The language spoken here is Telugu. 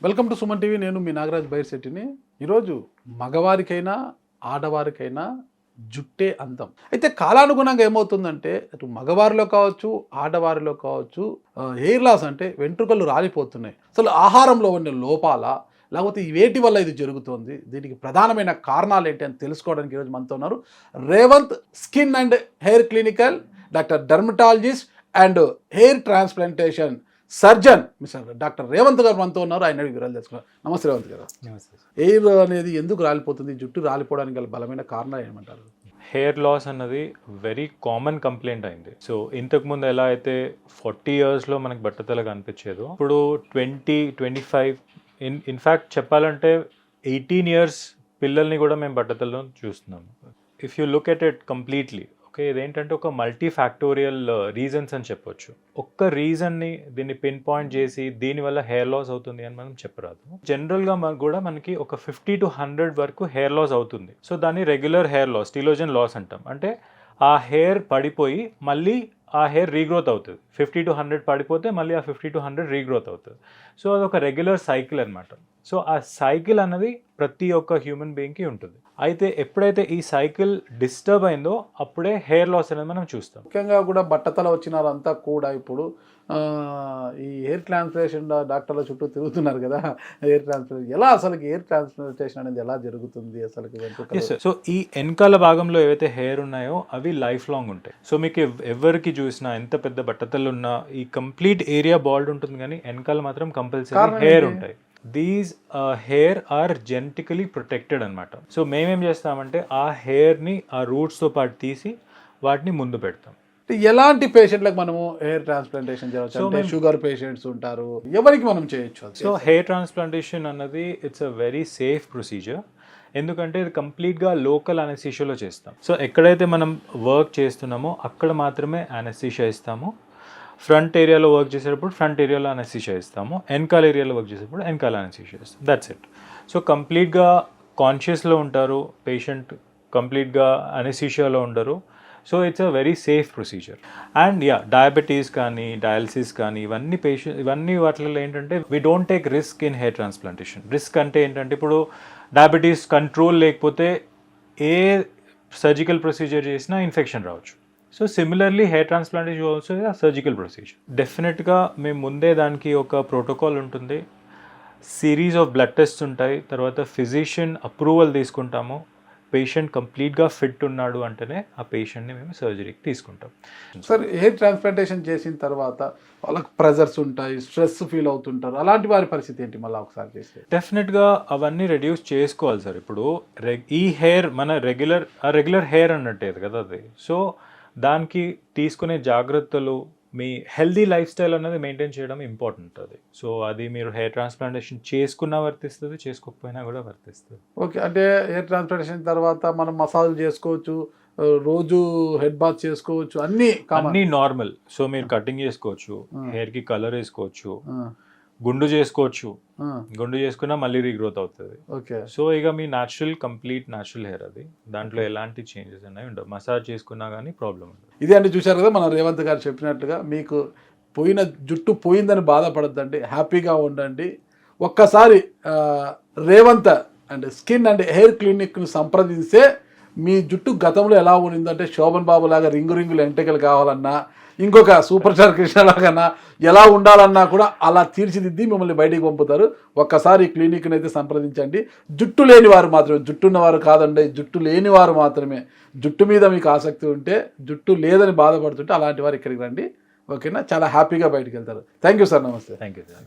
Welcome to Suman TV. నేను మీ నాగరాజ్ బైర్శెట్టిని. ఈరోజు మగవారికైనా ఆడవారికైనా జుట్టే అందం. అయితే కాలానుగుణంగా ఏమవుతుందంటే అటు మగవారిలో కావచ్చు ఆడవారిలో కావచ్చు హెయిర్ లాస్ అంటే వెంట్రుకలు రాలిపోతున్నాయి. అసలు ఆహారంలో ఉన్న లోపాల లేకపోతే వేటి వల్ల ఇది జరుగుతుంది, దీనికి ప్రధానమైన కారణాలు ఏంటి అని తెలుసుకోవడానికి ఈరోజు మనతో ఉన్నారు Revanth skin and hair clinical doctor dermatologist and hair transplantation surgeon mister doctor Revanth గారు మనతో ఉన్నారు. ఆయన వివరాలు తెలుసుకున్నారు. నమస్తే రేవంత్ గారు. నమస్తే. హెయిర్ అనేది ఎందుకు రాలిపోతుంది, జుట్టు రాలిపోవడానికి గల బలమైన కారణాలు ఏమంటారు? హెయిర్ లాస్ అన్నది వెరీ కామన్ కంప్లైంట్ అయింది. సో ఇంతకుముందు ఎలా అయితే 40 yearsలో మనకు బట్టతల కనిపించేదో ఇప్పుడు 20-25 ఇన్ఫ్యాక్ట్ చెప్పాలంటే 18 years పిల్లల్ని కూడా మేము బట్టతలలో చూస్తున్నాము. If you look at it completely okay, ఇదేంటంటే ఒక మల్టీ ఫ్యాక్టోరియల్ రీజన్స్ అని చెప్పొచ్చు. ఒక్క రీజన్ని దీన్ని పిన్ పాయింట్ చేసి దీనివల్ల హెయిర్ లాస్ అవుతుంది అని మనం చెప్పరాదు. జనరల్గా కూడా మనకి ఒక 50 to 100 వరకు హెయిర్ లాస్ అవుతుంది. సో దాన్ని regular hair loss, telogen loss అంటాం. అంటే ఆ హెయిర్ పడిపోయి మళ్ళీ ఆ హెయిర్ రీగ్రోత్ అవుతుంది. 50 to 100 పడిపోతే మళ్ళీ ఆ 50 to 100 రీగ్రోత్ అవుతుంది. సో అదొక రెగ్యులర్ సైకిల్ అనమాట. సో ఆ సైకిల్ అన్నది ప్రతి ఒక్క హ్యూమన్ బీయింగ్కి ఉంటుంది. అయితే ఎప్పుడైతే ఈ సైకిల్ డిస్టర్బ్ అయిందో అప్పుడే హెయిర్ లాస్ అనేది మనం చూస్తాం. ముఖ్యంగా కూడా బట్టతల వచ్చిన వారంతా కూడా ఇప్పుడు ఈ హెయిర్ ట్రాన్స్ప్లాంటేషన్ డాక్టర్ల చుట్టూ తిరుగుతున్నారు కదా. హెయిర్ ట్రాన్స్ప్లాంటేషన్ ఎలా, అసలు హెయిర్ ట్రాన్స్ప్లాంటేషన్ అనేది ఎలా జరుగుతుంది అసలు? సో ఈ వెనకాల భాగంలో ఏవైతే హెయిర్ ఉన్నాయో అవి లైఫ్ లాంగ్ ఉంటాయి. సో మీకు ఎవరికి చూసినా ఎంత పెద్ద బట్టతలు ఉన్నా ఈ కంప్లీట్ ఏరియా బాల్డ్ ఉంటుంది, కానీ వెనకాల మాత్రం కంపల్సరీ హెయిర్ ఉంటాయి. These hair are genetically protected అనమాట. సో మేమేం చేస్తామంటే ఆ హెయిర్ని ఆ రూట్స్తో పాటు తీసి వాటిని ముందు పెడతాం. ఎలాంటి పేషెంట్లకు మనము హెయిర్ ట్రాన్స్ప్లాంటేషన్ చేయవచ్చు? అంటే షుగర్ పేషెంట్స్ ఉంటారు, ఎవరికి మనం చేయొచ్చు? సో హెయిర్ ట్రాన్స్ప్లాంటేషన్ అన్నది it's a very safe procedure. ఎందుకంటే ఇది కంప్లీట్గా లోకల్ అనెస్థీషియాలో చేస్తాం. సో ఎక్కడైతే మనం వర్క్ చేస్తున్నామో అక్కడ మాత్రమే అనెస్థీషియా ఇస్తాము. ఫ్రంట్ ఏరియాలో వర్క్ చేసేటప్పుడు ఫ్రంట్ ఏరియాలో అనెస్థీషియా ఇస్తాము. వెనకాల ఏరియాలో వర్క్ చేసేటప్పుడు వెనకాల అనెస్థీషియా ఇస్తాం. That's it. సో కంప్లీట్గా కాన్షియస్లో ఉంటారు పేషెంట్, కంప్లీట్గా అనెస్థీషియాలో ఉండరు. So it's a very safe procedure. And diabetes కానీ డయాలసిస్ కానీ ఇవన్నీ వాటిలో ఏంటంటే we don't take risk in hair transplantation. Risk అంటే ఏంటంటే ఇప్పుడు డయాబెటీస్ కంట్రోల్ లేకపోతే ఏ సర్జికల్ ప్రొసీజర్ చేసినా ఇన్ఫెక్షన్ రావచ్చు. So similarly hair transplantation also surgical procedure. డెఫినెట్గా మేము ముందే దానికి ఒక ప్రోటోకాల్ ఉంటుంది, సిరీస్ ఆఫ్ బ్లడ్ టెస్ట్స్ ఉంటాయి, తర్వాత ఫిజిషియన్ అప్రూవల్ తీసుకుంటాము. పేషెంట్ కంప్లీట్గా ఫిట్ ఉన్నాడు అంటేనే ఆ పేషెంట్ని మేము సర్జరీకి తీసుకుంటాం. సార్, హెయిర్ ట్రాన్స్ప్లాంటేషన్ చేసిన తర్వాత వాళ్ళకి ప్రెజర్స్ ఉంటాయి, స్ట్రెస్ ఫీల్ అవుతుంటారు, అలాంటి వారి పరిస్థితి ఏంటి? మళ్ళీ ఒకసారి చేస్తే డెఫినెట్గా అవన్నీ రెడ్యూస్ చేసుకోవాలి సార్. ఇప్పుడు ఈ హెయిర్ మన రెగ్యులర్ హెయిర్ అన్నట్టే కదా అది. సో దానికి తీసుకునే జాగ్రత్తలు, మీ హెల్దీ లైఫ్ స్టైల్ అనేది మెయింటైన్ చేయడం ఇంపార్టెంట్ అది. సో అది మీరు హెయిర్ ట్రాన్స్ప్లాంటేషన్ చేసుకున్నా వర్తిస్తుంది, చేసుకోకపోయినా కూడా వర్తిస్తుంది. ఓకే, అంటే హెయిర్ ట్రాన్స్ప్లాంటేషన్ తర్వాత మనం మసాజ్ చేసుకోవచ్చు, రోజు హెడ్ బాత్ చేసుకోవచ్చు, అన్నీ నార్మల్. సో మీరు కటింగ్ చేసుకోవచ్చు, హెయిర్కి కలర్ వేసుకోవచ్చు, గుండు చేసుకోవచ్చు. గుండు చేసుకున్నా మళ్ళీ రీగ్రోత్ అవుతుంది. ఓకే. సో ఇక మీ కంప్లీట్ న్యాచురల్ హెయిర్ అది. దాంట్లో ఎలాంటి చేంజెస్ అనేవి ఉండవు. మసాజ్ చేసుకున్నా కానీ ప్రాబ్లం ఉండదు. ఇదే అంటే చూశారు కదా మన రేవంత్ గారు చెప్పినట్టుగా, మీకు జుట్టు పోయిందని బాధపడద్దండి, హ్యాపీగా ఉండండి. ఒక్కసారి Revanth and skin and hair క్లినిక్ను సంప్రదిస్తే మీ జుట్టు గతంలో ఎలా ఉండిందంటే శోభన్ బాబు లాగా రింగులు ఎంటకలు కావాలన్నా, ఇంకొక సూపర్ స్టార్ కృష్ణ లాగా ఎలా ఉండాలన్నా కూడా అలా తీర్చిదిద్ది మిమ్మల్ని బయటికి పంపుతారు. ఒక్కసారి ఈ క్లినిక్ని అయితే సంప్రదించండి. జుట్టు లేని వారు మాత్రమే, జుట్టు ఉన్నవారు కాదండి, జుట్టు లేని వారు మాత్రమే. జుట్టు మీద మీకు ఆసక్తి ఉంటే, జుట్టు లేదని బాధపడుతుంటే అలాంటి వారు ఇక్కడికి రండి. ఓకేనా? చాలా హ్యాపీగా బయటికి వెళ్తారు. Thank you sir. నమస్తే. Thank you sir.